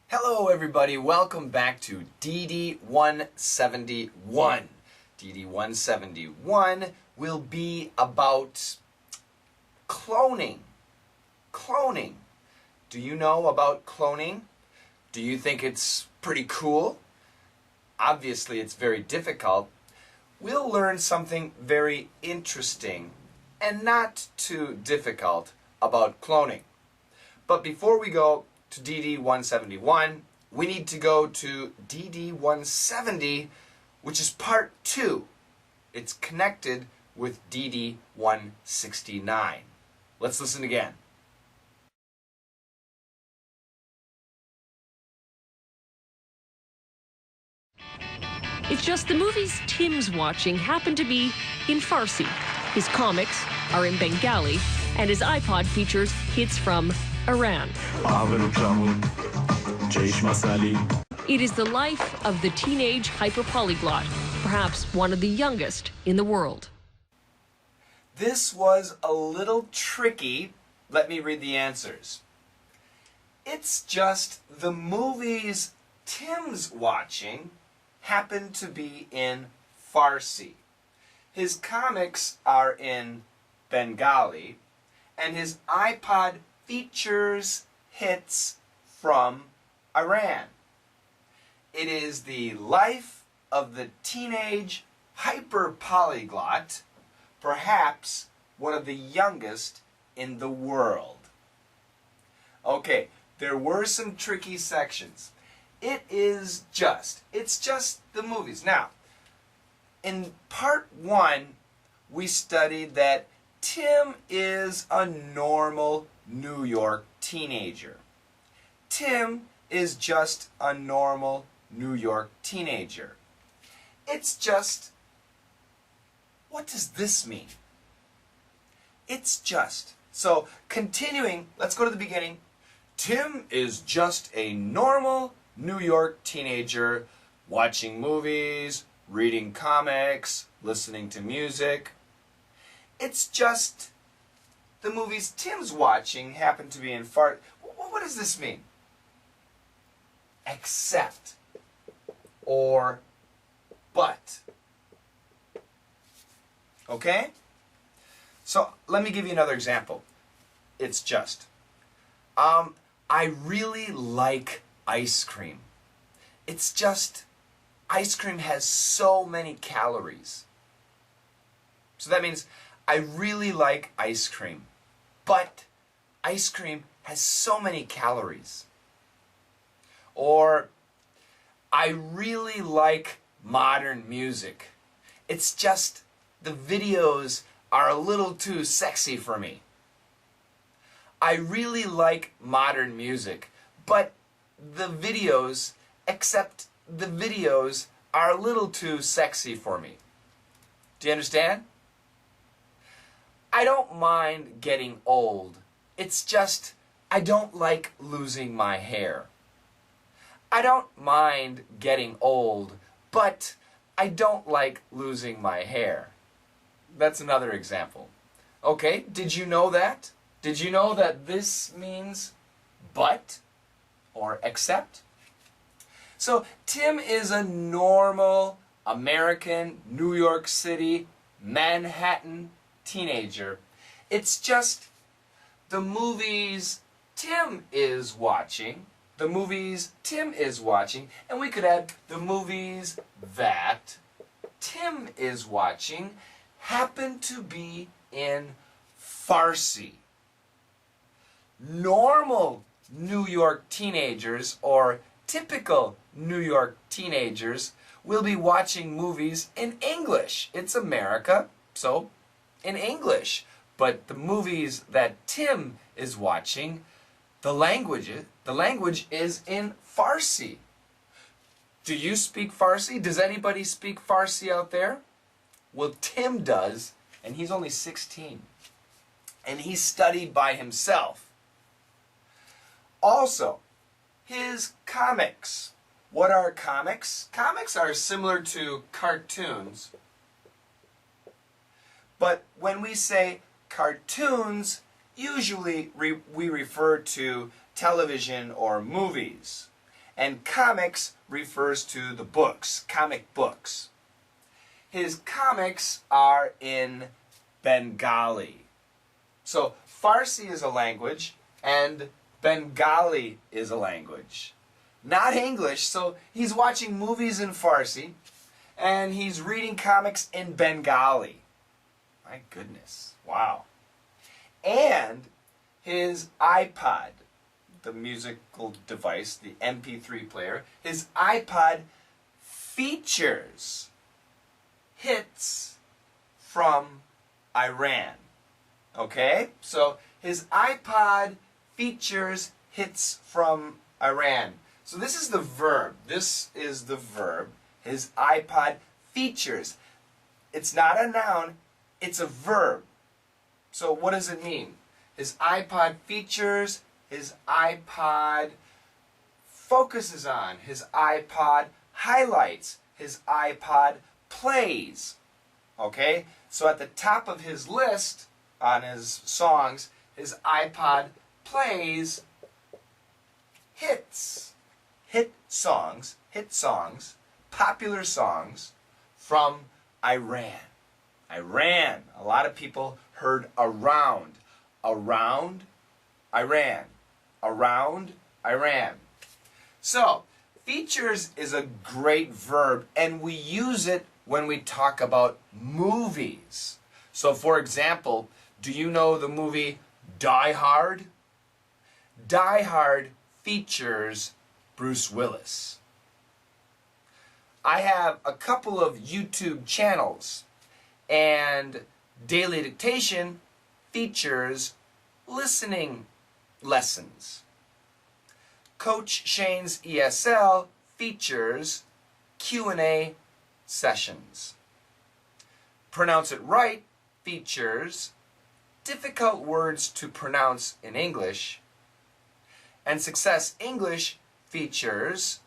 Hello everybody, welcome back to DD 171. DD 171 will be about cloning. Cloning. Do you know about cloning? Do you think it's pretty cool? Obviously it's very difficult. We'll learn something very interesting and not too difficult about cloning. But before we go to DD 171, we need to go to DD 170, which is part 2. It's connected with DD 169. Let's listen again. It's just the movies Tim's watching happen to be in Farsi. His comics are in Bengali, and his iPod features hits from Iran. It is the life of the teenage hyperpolyglot, perhaps one of the youngest in the world. This was a little tricky. Let me read the answers. It's just the movies Tim's watching happen to be in Farsi. His comics are in Bengali, and his iPod features hits from Iran. It is the life of the teenage hyperpolyglot, perhaps one of the youngest in the world. Okay, there were some tricky sections. It's just the movies. Now, in part 1, we studied that Tim is a normal New York teenager. Tim is just a normal New York teenager. It's just, what does this mean? It's just. So, continuing, let's go to the beginning. Tim is just a normal New York teenager, watching movies, reading comics, listening to music. It's just the movies Tim's watching happen to be in Farsi. What does this mean? Except or but. Okay? So let me give you another example. It's just. I really like ice cream. It's just ice cream has so many calories. So that means I really like ice cream, but ice cream has so many calories. Or, I really like modern music. It's just the videos are a little too sexy for me. I really like modern music, but the videos are a little too sexy for me. Do you understand? I don't mind getting old. It's just I don't like losing my hair. I don't mind getting old, but I don't like losing my hair. That's another example. Okay, did you know that? Did you know that this means but or except? So Tim is a normal American, New York City, Manhattan teenager. It's just the movies Tim is watching, and we could add the movies that Tim is watching happen to be in Farsi. Normal New York teenagers or typical New York teenagers will be watching movies in English. It's America, so in English. But the movies that Tim is watching, the language is in Farsi. Do you speak Farsi? Does anybody speak Farsi out there? Well, Tim does, and he's only 16. And he studied by himself. Also, his comics. What are comics? Comics are similar to cartoons. But when we say cartoons, usually we refer to television or movies. And comics refers to the books, comic books. His comics are in Bengali. So Farsi is a language and Bengali is a language. Not English, so he's watching movies in Farsi and he's reading comics in Bengali. My goodness, wow. And his iPod, the musical device, the MP3 player, his iPod features hits from Iran. Okay? So his iPod features hits from Iran. So this is the verb. This is the verb. His iPod features. It's not a noun, it's a verb. So what does it mean? His iPod features, his iPod focuses on, his iPod highlights, his iPod plays. Okay? So at the top of his list on his songs, his iPod plays hits. Hit songs, popular songs from Iran. Iran. A lot of people heard around. Around Iran. Around Iran. So, features is a great verb, and we use it when we talk about movies. So, for example, do you know the movie Die Hard? Die Hard features Bruce Willis. I have a couple of YouTube channels, and Daily Dictation features listening lessons. Coach Shane's ESL features Q&A sessions. Pronounce It Right features difficult words to pronounce in English. And Success English features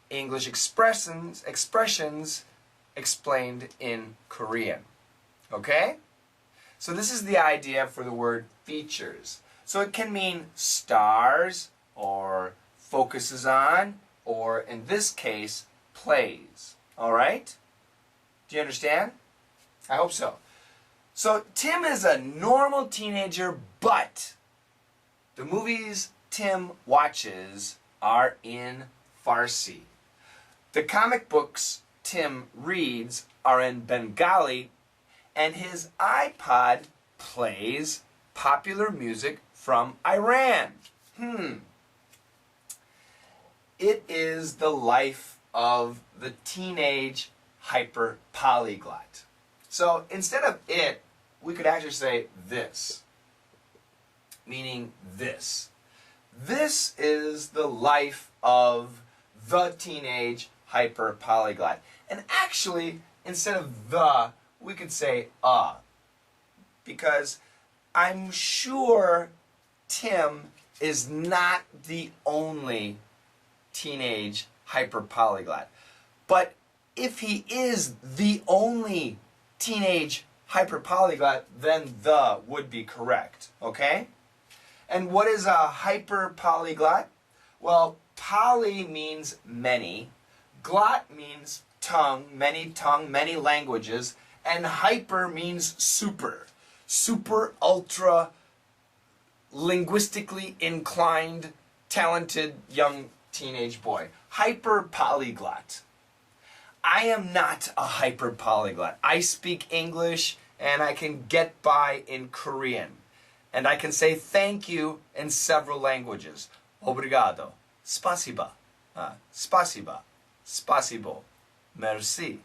English expressions explained in Korean. Okay? So this is the idea for the word features. So it can mean stars, or focuses on, or in this case, plays. Alright? Do you understand? I hope so. So Tim is a normal teenager, but the movies Tim watches are in Farsi. The comic books Tim reads are in Bengali, and his iPod plays popular music from Iran. It is the life of the teenage hyperpolyglot. So instead of it, we could actually say this, meaning this. This is the life of the teenage hyperpolyglot. And actually, instead of the, we could say because I'm sure Tim is not the only teenage hyperpolyglot. But if he is the only teenage hyperpolyglot, then the would be correct. Okay? And what is a hyperpolyglot? Well, poly means many. Glot means tongue, many languages. And hyper means super. Super, ultra, linguistically inclined, talented young teenage boy. Hyperpolyglot. I am not a hyperpolyglot. I speak English and I can get by in Korean. And I can say thank you in several languages. Obrigado. Spasiba. Spasiba. Spasibo. Merci.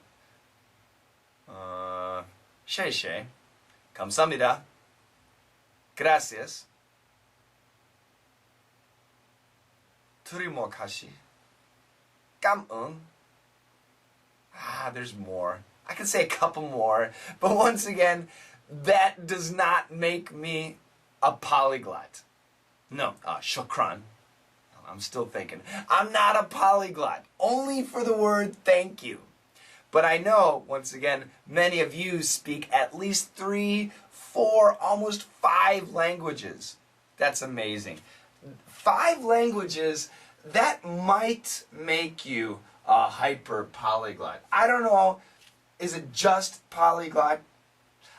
Sheshe. 감사합니다. Gracias. Terima 감응. There's more. I can say a couple more. But once again, that does not make me a polyglot. No, shukran. I'm still thinking. I'm not a polyglot. Only for the word thank you. But I know, once again, many of you speak at least 3, 4, almost 5 languages. That's amazing. 5 languages, that might make you a hyper polyglot. I don't know, is it just polyglot?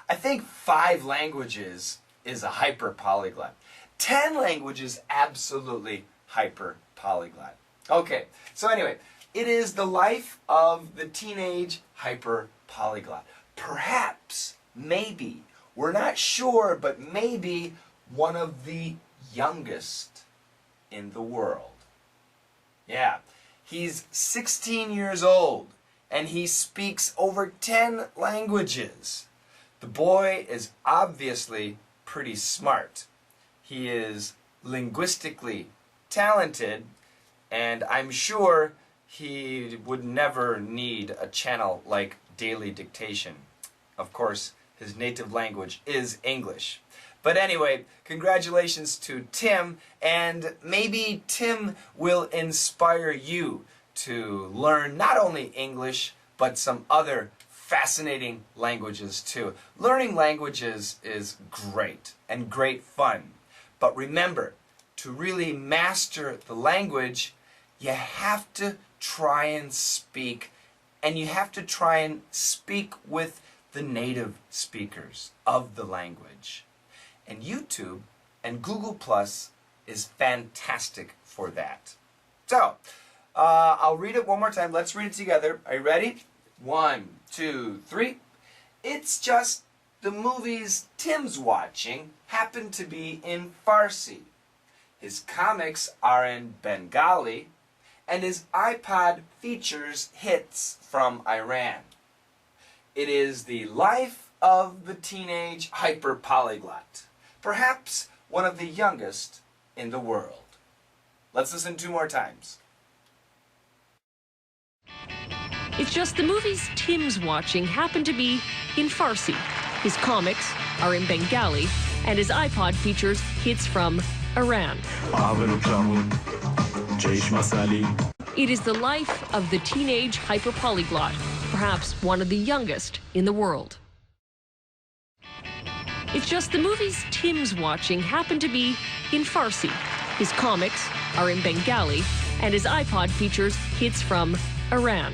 I think 5 languages is a hyper polyglot. 10 languages, absolutely hyper polyglot. Okay, so anyway, it is the life of the teenage hyper polyglot. Perhaps, maybe, we're not sure, but maybe one of the youngest in the world. Yeah, he's 16 years old and he speaks over 10 languages. The boy is obviously pretty smart. He is linguistically talented, and I'm sure he would never need a channel like Daily Dictation. Of course, his native language is English. But anyway, congratulations to Tim, and maybe Tim will inspire you to learn not only English, but some other fascinating languages too. Learning languages is great and great fun. But remember, to really master the language, you have to try and speak, and you have to try and speak with the native speakers of the language. And YouTube and Google Plus is fantastic for that. So, I'll read it one more time. Let's read it together. Are you ready? 1, 2, 3. It's just the movies Tim's watching happen to be in Farsi. His comics are in Bengali, and his iPod features hits from Iran. It is the life of the teenage hyper-polyglot, perhaps one of the youngest in the world. Let's listen 2 more times. It's just the movies Tim's watching happen to be in Farsi. His comics are in Bengali, and his iPod features hits from Iran. It is the life of the teenage hyperpolyglot, perhaps one of the youngest in the world. It's just the movies Tim's watching happen to be in Farsi. His comics are in Bengali, and his iPod features hits from Iran.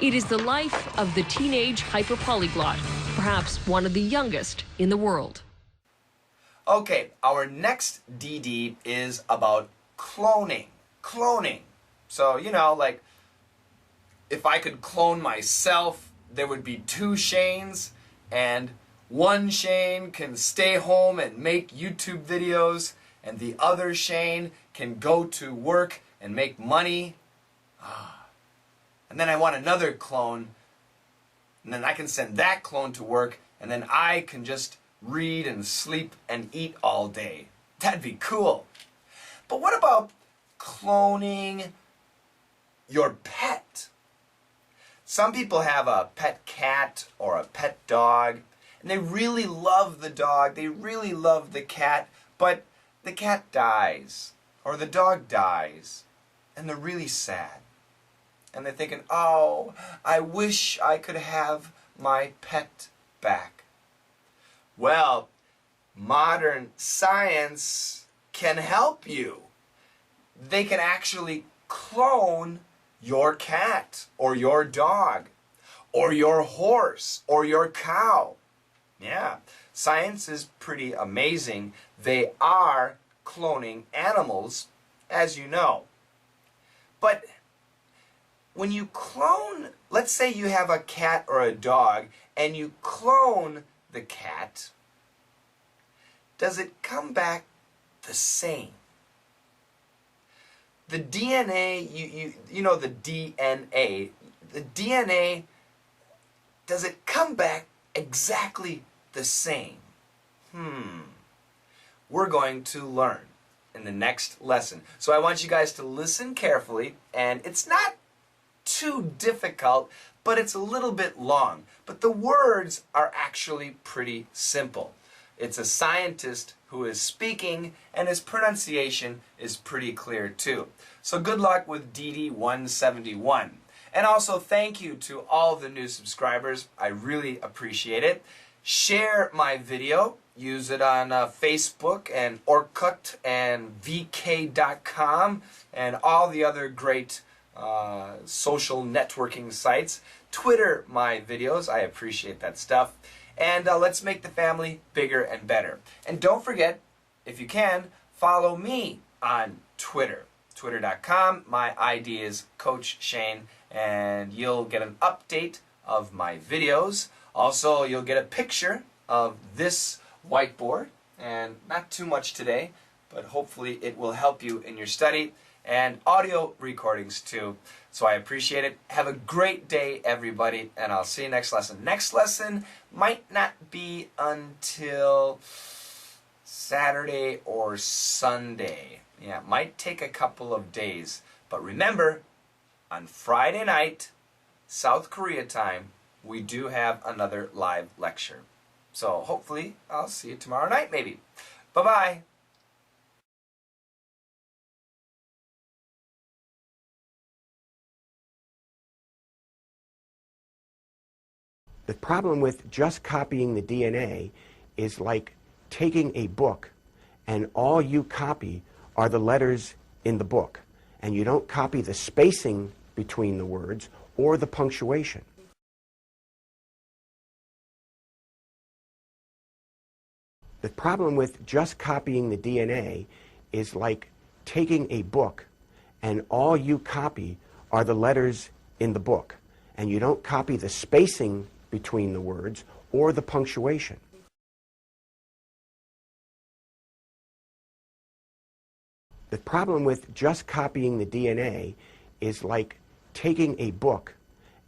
It is the life of the teenage hyperpolyglot, perhaps one of the youngest in the world. Okay, our next DD is about cloning. Cloning. So, you know, like, if I could clone myself, there would be 2 Shanes, and one Shane can stay home and make YouTube videos, and the other Shane can go to work and make money. And then I want another clone, and then I can send that clone to work, and then I can just read and sleep and eat all day. That'd be cool. But what about cloning your pet? Some people have a pet cat or a pet dog, and they really love the dog, they really love the cat, but the cat dies, or the dog dies, and they're really sad. And they're thinking, oh, I wish I could have my pet back. Well, modern science can help you. They can actually clone your cat, or your dog, or your horse, or your cow. Yeah, science is pretty amazing. They are cloning animals, as you know. But when you clone, let's say you have a cat or a dog, and you clone the cat, does it come back the same? The DNA, you know the DNA, does it come back exactly the same? We're going to learn in the next lesson. So I want you guys to listen carefully, and it's not too difficult, but it's a little bit long. But the words are actually pretty simple. It's a scientist who is speaking, and his pronunciation is pretty clear too. So good luck with DD 171. And also thank you to all the new subscribers. I really appreciate it. Share my video. Use it on Facebook and Orkut and VK.com and all the other great social networking sites. Twitter my videos. I appreciate that stuff. And let's make the family bigger and better. And don't forget, if you can, follow me on Twitter. Twitter.com. My ID is coachshane, and you'll get an update of my videos. Also, you'll get a picture of this whiteboard, and not too much today, but hopefully it will help you in your study, and audio recordings too. So I appreciate it. Have a great day, everybody, and I'll see you next lesson. Next lesson might not be until Saturday or Sunday. Yeah, it might take a couple of days. But remember, on Friday night, South Korea time, we do have another live lecture. So hopefully I'll see you tomorrow night maybe. Bye-bye. The problem with just copying the DNA is like taking a book and all you copy are the letters in the book, and you don't copy the spacing between the words or the punctuation. The problem with just copying the DNA is like taking a book and all you copy are the letters in the book, and you don't copy the spacing between the words or the punctuation. The problem with just copying the DNA is like taking a book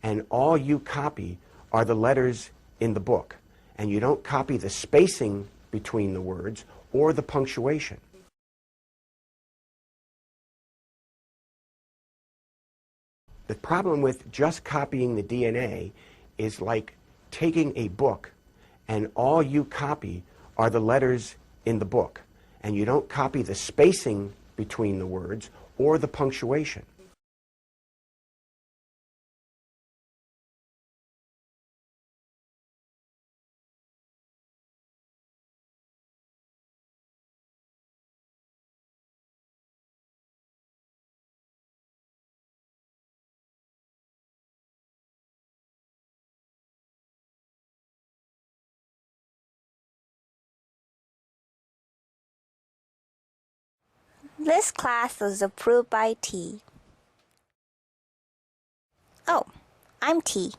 and all you copy are the letters in the book, and you don't copy the spacing between the words or the punctuation. The problem with just copying the DNA is like taking a book and all you copy are the letters in the book, and you don't copy the spacing between the words or the punctuation. This class was approved by T. Oh, I'm T.